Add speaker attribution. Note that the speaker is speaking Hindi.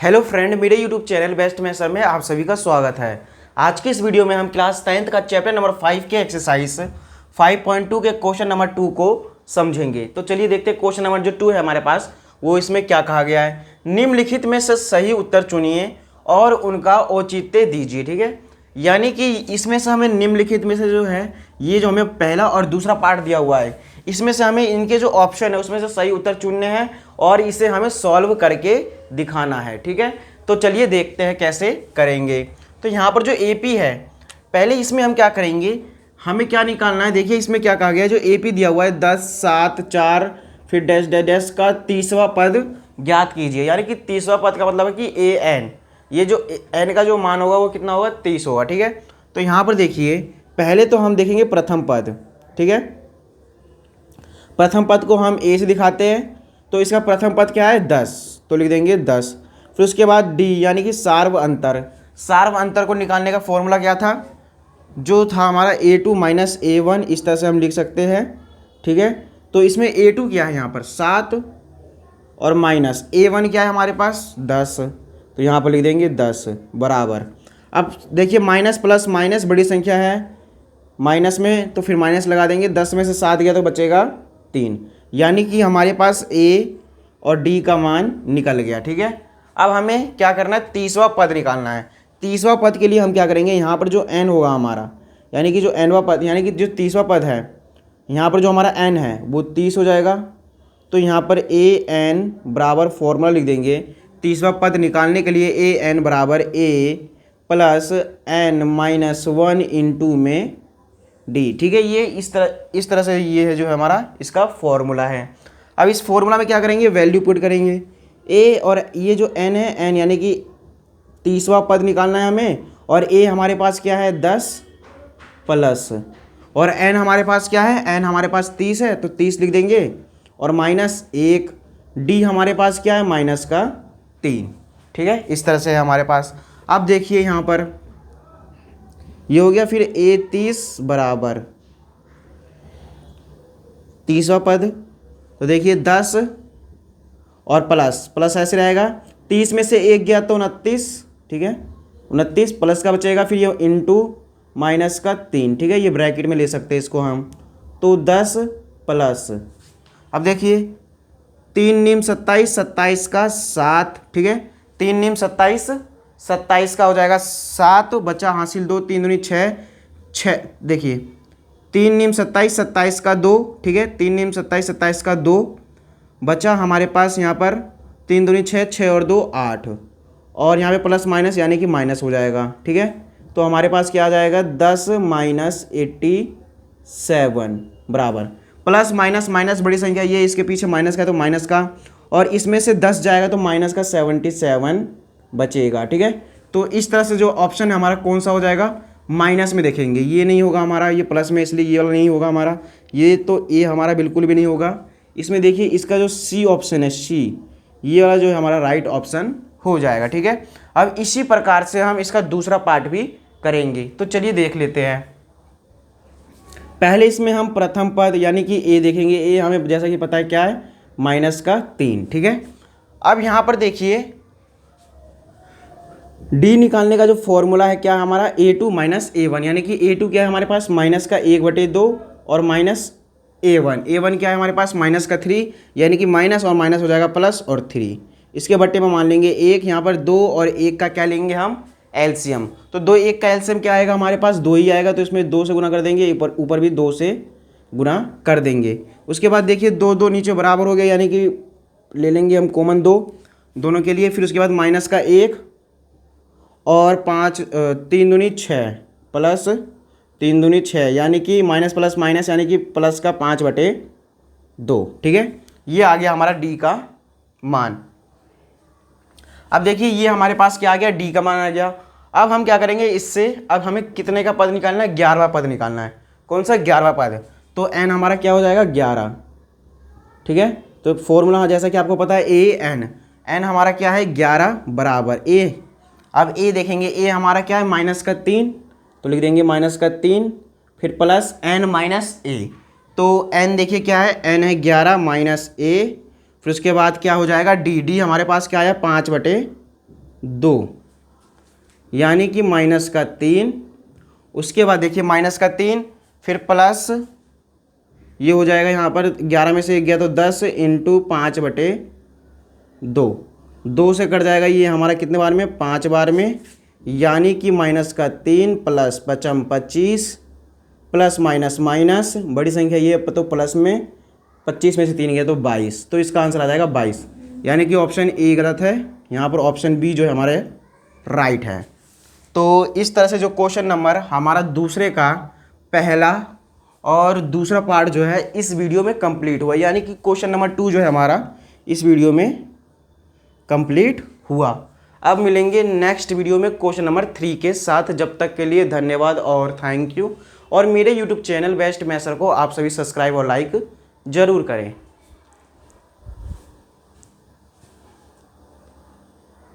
Speaker 1: हेलो फ्रेंड, मेरे यूट्यूब चैनल बेस्ट मैथ्स में आप सभी का स्वागत है। आज की इस वीडियो में हम क्लास 10th का चैप्टर नंबर 5 के एक्सरसाइज 5.2 के क्वेश्चन नंबर 2 को समझेंगे। तो चलिए देखते हैं क्वेश्चन नंबर जो 2 है हमारे पास, वो इसमें क्या कहा गया है। निम्नलिखित में से सही उत्तर चुनिए और उनका औचित्य दीजिए। ठीक है, यानी कि इसमें से हमें निम्नलिखित में से जो है, ये जो हमें पहला और दूसरा पार्ट दिया हुआ है, इसमें से हमें इनके जो ऑप्शन है उसमें से सही उत्तर चुनने हैं और इसे हमें सॉल्व करके दिखाना है। ठीक है, तो चलिए देखते हैं कैसे करेंगे। तो यहाँ पर जो एपी है, पहले इसमें हम क्या करेंगे, हमें क्या निकालना है। देखिए इसमें क्या कहा गया है, जो एपी दिया हुआ है 10, 7, 4 फिर डैश डैश डैश का 30वां पद ज्ञात कीजिए। यानी कि 30वां पद का मतलब है कि ए एन, ये जो एन का जो मान होगा वो कितना होगा, 30 होगा। ठीक है, तो यहाँ पर देखिए पहले तो हम देखेंगे प्रथम पद। ठीक है, प्रथम पद को हम ए से दिखाते हैं, तो इसका प्रथम पद क्या है 10, तो लिख देंगे 10। फिर उसके बाद डी यानी कि सार्व अंतर। सार्व अंतर को निकालने का फॉर्मूला क्या था, जो था हमारा a2 माइनस a1, इस तरह से हम लिख सकते हैं। ठीक है, तो इसमें a2 क्या है यहाँ पर 7 और माइनस a1 क्या है हमारे पास 10, तो यहाँ पर लिख देंगे 10 बराबर। अब देखिए माइनस प्लस माइनस बड़ी संख्या है माइनस में, तो फिर माइनस लगा देंगे। 10 में से 7 गया तो बचेगा 3, यानी कि हमारे पास ए और डी का मान निकल गया। ठीक है, अब हमें क्या करना है, 30वां पद निकालना है। 30वां पद के लिए हम क्या करेंगे, यहाँ पर जो n होगा हमारा, यानी कि जो nवां पद, यानी कि जो 30वां पद है, यहाँ पर जो हमारा n है वो 30 हो जाएगा। तो यहाँ पर ए एन बराबर फॉर्मूला लिख देंगे 30वां पद निकालने के लिए, ए एन बराबर ए प्लस एन माइनस 1 इंटू में डी। ठीक है, ये इस तरह से ये है जो है हमारा इसका फॉर्मूला है। अब इस फॉर्मूला में क्या करेंगे, वैल्यू पुट करेंगे। ए और ये जो एन है, एन यानी कि 30वां पद निकालना है हमें, और ए हमारे पास क्या है 10 प्लस, और एन हमारे पास क्या है, एन हमारे पास 30 है तो 30 लिख देंगे, और माइनस 1। डी हमारे पास क्या है माइनस का 3। ठीक है, इस तरह से है हमारे पास। अब देखिए यहाँ पर ये हो गया, फिर ए 30 बराबर 30वां पद, तो देखिए 10 और प्लस प्लस ऐसे रहेगा, 30 में से 1 गया तो 29। ठीक है, 29 प्लस का बचेगा, फिर ये इंटू माइनस का 3। ठीक है, ये ब्रैकेट में ले सकते हैं इसको हम, तो 10 प्लस, अब देखिए 3 नीम 27, 27 का 7। ठीक है, 3 नीम 27, 27 का हो जाएगा 7, बचा हासिल 2, 3 दूनी 6, 6। देखिए 3 नीम 27, 27 का 2। ठीक है, 3 नीम 27, 27 का 2, बचा हमारे पास यहाँ पर 3 दूनी 6, 6 और 2 8, और यहाँ पे प्लस माइनस यानी कि माइनस हो जाएगा। ठीक है, तो हमारे पास क्या आ जाएगा 10 माइनस 87 बराबर, प्लस माइनस माइनस बड़ी संख्या, ये इसके पीछे माइनस का तो माइनस का, और इसमें से 10 जाएगा तो माइनस का 77 बचेगा। ठीक है, तो इस तरह से जो ऑप्शन है हमारा कौन सा हो जाएगा, माइनस में देखेंगे, ये नहीं होगा हमारा, ये प्लस में, इसलिए ये वाला नहीं होगा हमारा, ये तो ये हमारा बिल्कुल भी नहीं होगा। इसमें देखिए इसका जो सी ऑप्शन है, सी, ये वाला जो है हमारा राइट ऑप्शन हो जाएगा। ठीक है, अब इसी प्रकार से हम इसका दूसरा पार्ट भी करेंगे, तो चलिए देख लेते हैं। पहले इसमें हम प्रथम पद यानी कि ए देखेंगे। ए हमें जैसा कि पता है क्या है, माइनस का 3। ठीक है, अब यहाँ पर देखिए डी निकालने का जो फॉर्मूला है क्या हमारा, a2 माइनस a1, यानी कि a2 क्या है हमारे पास माइनस का 1/2 और माइनस a1, a1 क्या है हमारे पास माइनस का 3, यानी कि माइनस और माइनस हो जाएगा प्लस और 3, इसके बट्टे में मान लेंगे 1। यहाँ पर 2 और 1 का क्या लेंगे हम, एलसीएम। तो 2 1 का एलसीएम क्या आएगा हमारे पास, 2 ही आएगा, तो इसमें 2 से गुना कर देंगे, ऊपर भी 2 से गुना कर देंगे। उसके बाद देखिए 2 2 नीचे बराबर हो गया, यानी कि ले लेंगे हम कॉमन 2 दोनों के लिए। फिर उसके बाद माइनस का 1 और 5, 3 दूनी 6 प्लस 3 दूनी 6, यानी कि माइनस प्लस माइनस यानी कि प्लस का 5/2। ठीक है, ये आ गया हमारा डी का मान। अब देखिए ये हमारे पास क्या आ गया, डी का मान आ गया। अब हम क्या करेंगे इससे, अब हमें कितने का पद निकालना है, 11वां पद निकालना है। कौन सा, 11वां पद, तो एन हमारा क्या हो जाएगा 11। ठीक है, तो फॉर्मूला जैसा कि आपको पता है ए एन, एन हमारा क्या है 11 बराबर ए। अब ए देखेंगे, ए हमारा क्या है माइनस का 3, तो लिख देंगे माइनस का 3, फिर प्लस एन माइनस ए, तो एन देखिए क्या है, एन है 11 माइनस ए, फिर उसके बाद क्या हो जाएगा डी, डी हमारे पास क्या आया 5/2। 2, यानी कि -3। उसके बाद देखिए -3 फिर प्लस ये हो जाएगा यहाँ पर 11 में से 1 गया तो 10 × 5/2। 2 से कट जाएगा ये हमारा कितने बार में, 5 बार में, यानी कि -3 प्लस 5 25 प्लस माइनस माइनस बड़ी संख्या ये तो प्लस में 25 में से 3 गया तो 22। तो इसका आंसर आ जाएगा 22, यानी कि ऑप्शन ए गलत है। यहाँ पर ऑप्शन बी जो है हमारे राइट है। तो इस तरह से जो क्वेश्चन नंबर हमारा दूसरे का पहला और दूसरा पार्ट जो है इस वीडियो में कंप्लीट हुआ, यानी कि क्वेश्चन नंबर 2 जो है हमारा इस वीडियो में कंप्लीट हुआ। अब मिलेंगे नेक्स्ट वीडियो में क्वेश्चन नंबर 3 के साथ। जब तक के लिए धन्यवाद और थैंक यू। और मेरे यूट्यूब चैनल बेस्ट मैथ्स को आप सभी सब्सक्राइब और लाइक ज़रूर करें।